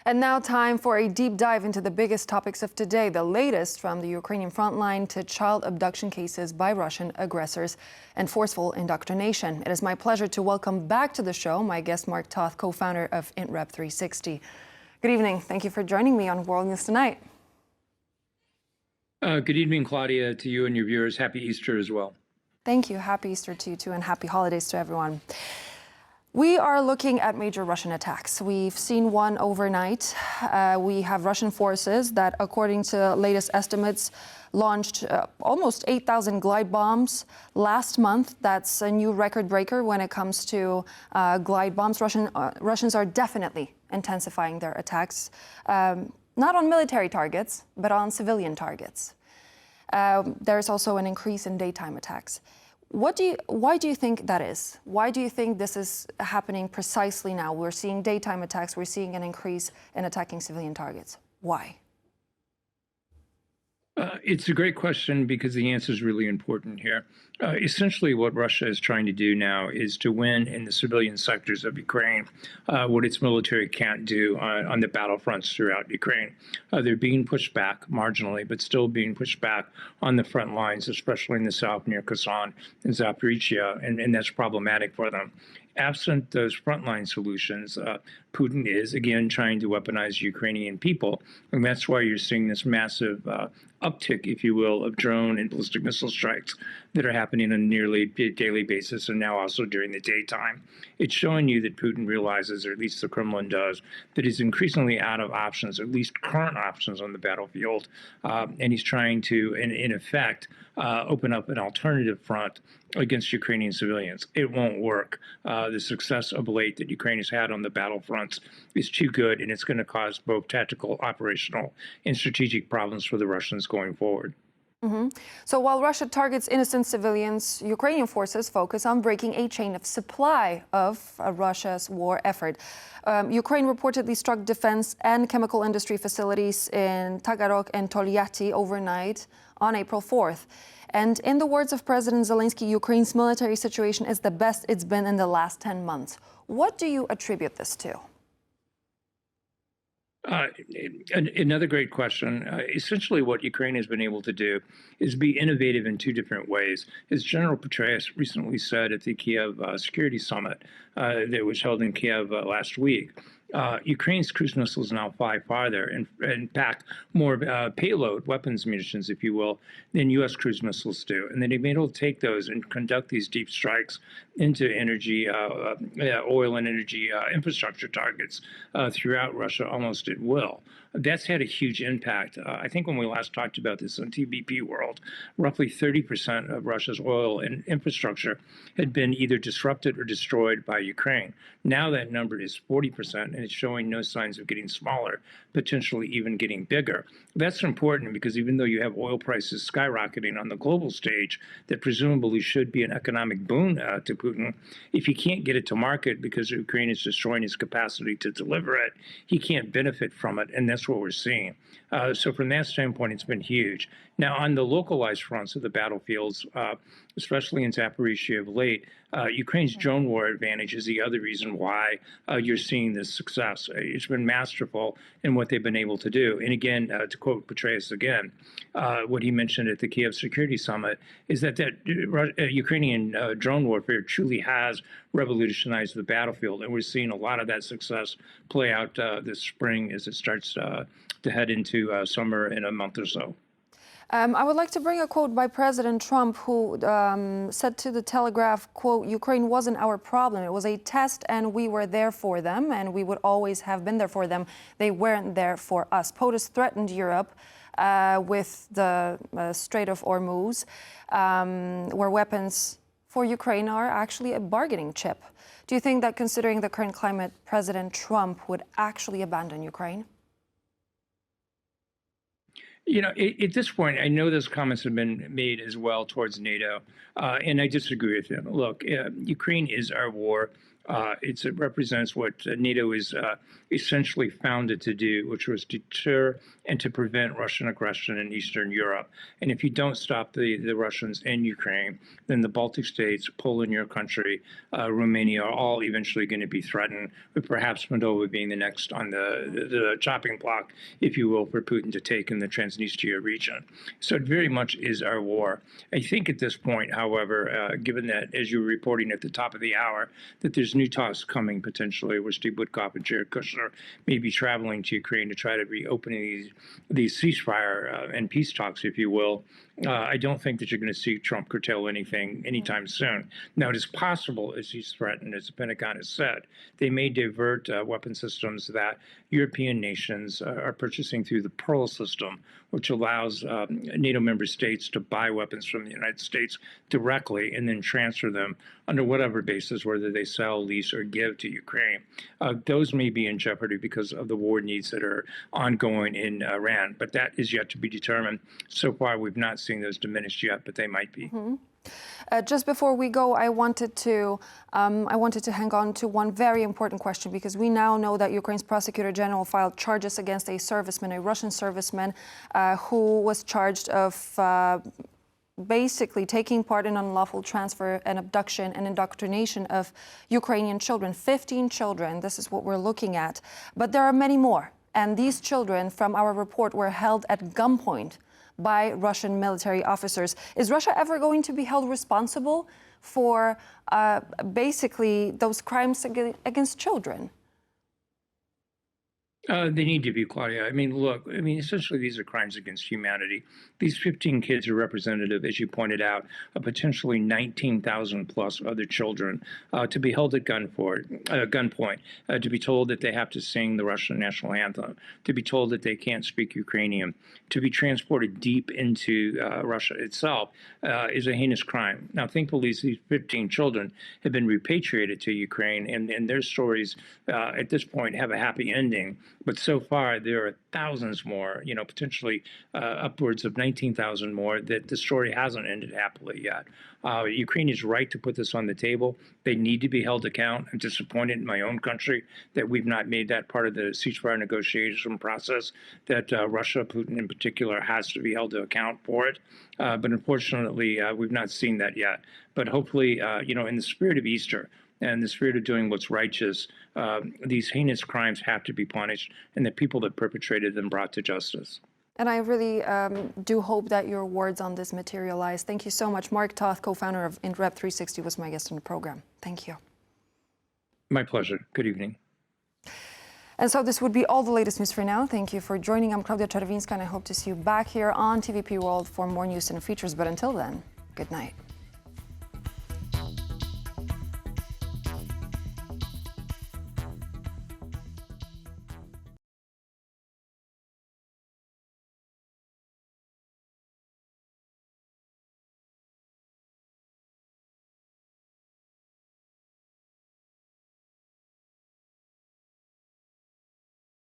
And now time for a deep dive into the biggest topics of today, the latest from the Ukrainian frontline to child abduction cases by Russian aggressors and forceful indoctrination. It is my pleasure to welcome back to the show my guest Mark Toth, co-founder of IntRep 360. Good evening. Thank you for joining me on World News Tonight. Good evening, Claudia, to you and your viewers. Happy Easter as well. Thank you. Happy Easter to you too, and happy holidays to everyone. We are looking at major Russian attacks. We've seen one overnight. We have Russian forces that, according to latest estimates, launched almost 8,000 glide bombs last month. That's a new record breaker when it comes to glide bombs. Russians are definitely intensifying their attacks, not on military targets, but on civilian targets. There's also an increase in daytime attacks. Why do you think that is? Why do you think this is happening precisely now? We're seeing daytime attacks, we're seeing an increase in attacking civilian targets. Why? It's a great question because the answer is really important here. Essentially, what Russia is trying to do now is to win in the civilian sectors of Ukraine, what its military can't do on the battlefronts throughout Ukraine. They're being pushed back marginally, but still being pushed back on the front lines, especially in the south near Kherson and Zaporizhia, and that's problematic for them. Absent those frontline solutions, Putin is, again, trying to weaponize Ukrainian people. And that's why you're seeing this massive uptick, if you will, of drone and ballistic missile strikes that are happening on a nearly daily basis and now also during the daytime. It's showing you that Putin realizes, or at least the Kremlin does, that he's increasingly out of options, at least current options on the battlefield. And he's trying to, in effect, open up an alternative front against Ukrainian civilians. It won't work. The success of late that Ukraine has had on the battlefronts is too good, and it's going to cause both tactical, operational, and strategic problems for the Russians going forward. So while Russia targets innocent civilians, Ukrainian forces focus on breaking a chain of supply of Russia's war effort. Ukraine reportedly struck defense and chemical industry facilities in Tagarok and Tolyatti overnight on April 4th. And in the words of President Zelensky, Ukraine's military situation is the best it's been in the last 10 months. What do you attribute this to? Another great question. Essentially, what Ukraine has been able to do is be innovative in two different ways. As General Petraeus recently said at the Kiev Security Summit that was held in Kiev last week, Ukraine's cruise missiles now fly farther and pack more payload, weapons, munitions, if you will, than U.S. cruise missiles do. And then they've been able to take those and conduct these deep strikes into energy, oil and energy infrastructure targets throughout Russia almost at will. That's had a huge impact. I think when we last talked about this on TBP World, roughly 30% of Russia's oil and infrastructure had been either disrupted or destroyed by Ukraine. Now that number is 40%, and it's showing no signs of getting smaller, potentially even getting bigger. That's important because even though you have oil prices skyrocketing on the global stage, that presumably should be an economic boon to Putin, if he can't get it to market because Ukraine is destroying his capacity to deliver it, he can't benefit from it, and that's what we're seeing. So from that standpoint, it's been huge. Now, on the localized fronts of the battlefields, especially in Zaporizhia of late, Ukraine's drone war advantage is the other reason why you're seeing this success. It's been masterful in what they've been able to do. And again, to quote Petraeus again, what he mentioned at the Kiev Security Summit is that Ukrainian drone warfare truly has revolutionized the battlefield. And we're seeing a lot of that success play out this spring as it starts to head into summer in a month or so. I would like to bring a quote by President Trump, who said to the Telegraph, quote, "Ukraine wasn't our problem. It was a test, and we were there for them, and we would always have been there for them. They weren't there for us." POTUS threatened Europe with the Strait of Hormuz, where weapons for Ukraine are actually a bargaining chip. Do you think that, considering the current climate, President Trump would actually abandon Ukraine? You know, at this point, I know those comments have been made as well towards NATO, and I disagree with them. Look, Ukraine is our war. It represents what NATO is essentially founded to do, which was deter and to prevent Russian aggression in Eastern Europe. And if you don't stop the Russians in Ukraine, then the Baltic states, Poland, your country, Romania are all eventually going to be threatened, with perhaps Moldova being the next on the chopping block, if you will, for Putin to take in the Transnistria region. So it very much is our war. I think at this point, however, given that, as you were reporting at the top of the hour, that there's new talks coming potentially, where Steve Witkoff and Jared Kushner may be traveling to Ukraine to try to reopen these ceasefire and peace talks, if you will. I don't think that you're going to see Trump curtail anything anytime soon. Now, it is possible, as he's threatened, as the Pentagon has said, they may divert weapon systems that European nations are purchasing through the Pearl system, which allows NATO member states to buy weapons from the United States directly and then transfer them under whatever basis, whether they sell, lease, or give to Ukraine. Those may be in jeopardy because of the war needs that are ongoing in Iran, but that is yet to be determined. So far, we've not seen those diminished yet, but they might be. Mm-hmm. Just before we go, I wanted to hang on to one very important question, because we now know that Ukraine's prosecutor general filed charges against a serviceman, a Russian serviceman, who was charged of basically taking part in unlawful transfer and abduction and indoctrination of Ukrainian children, 15 children. This is what we're looking at. But there are many more. And these children, from our report, were held at gunpoint by Russian military officers. Is Russia ever going to be held responsible for basically those crimes against children? They need to be, Claudia. I mean, look, essentially these are crimes against humanity. These 15 kids are representative, as you pointed out, of potentially 19,000 plus other children to be held at gunpoint, to be told that they have to sing the Russian national anthem, to be told that they can't speak Ukrainian, to be transported deep into Russia itself is a heinous crime. Now, thankfully, these 15 children have been repatriated to Ukraine, and their stories at this point have a happy ending. But so far, there are thousands more, potentially upwards of 19,000 more, that the story hasn't ended happily yet. Ukraine is right to put this on the table. They need to be held to account. I'm disappointed in my own country that we've not made that part of the ceasefire negotiation process, that Russia, Putin in particular, has to be held to account for it. But unfortunately, we've not seen that yet. But hopefully, in the spirit of Easter, and the spirit of doing what's righteous, these heinous crimes have to be punished, and the people that perpetrated them brought to justice. And I really do hope that your words on this materialize. Thank you so much. Mark Toth, co-founder of Rep 360, was my guest on the program. Thank you. My pleasure. Good evening. And so this would be all the latest news for now. Thank you for joining. I'm Claudia Czerwińska, and I hope to see you back here on TVP World for more news and features. But until then, good night.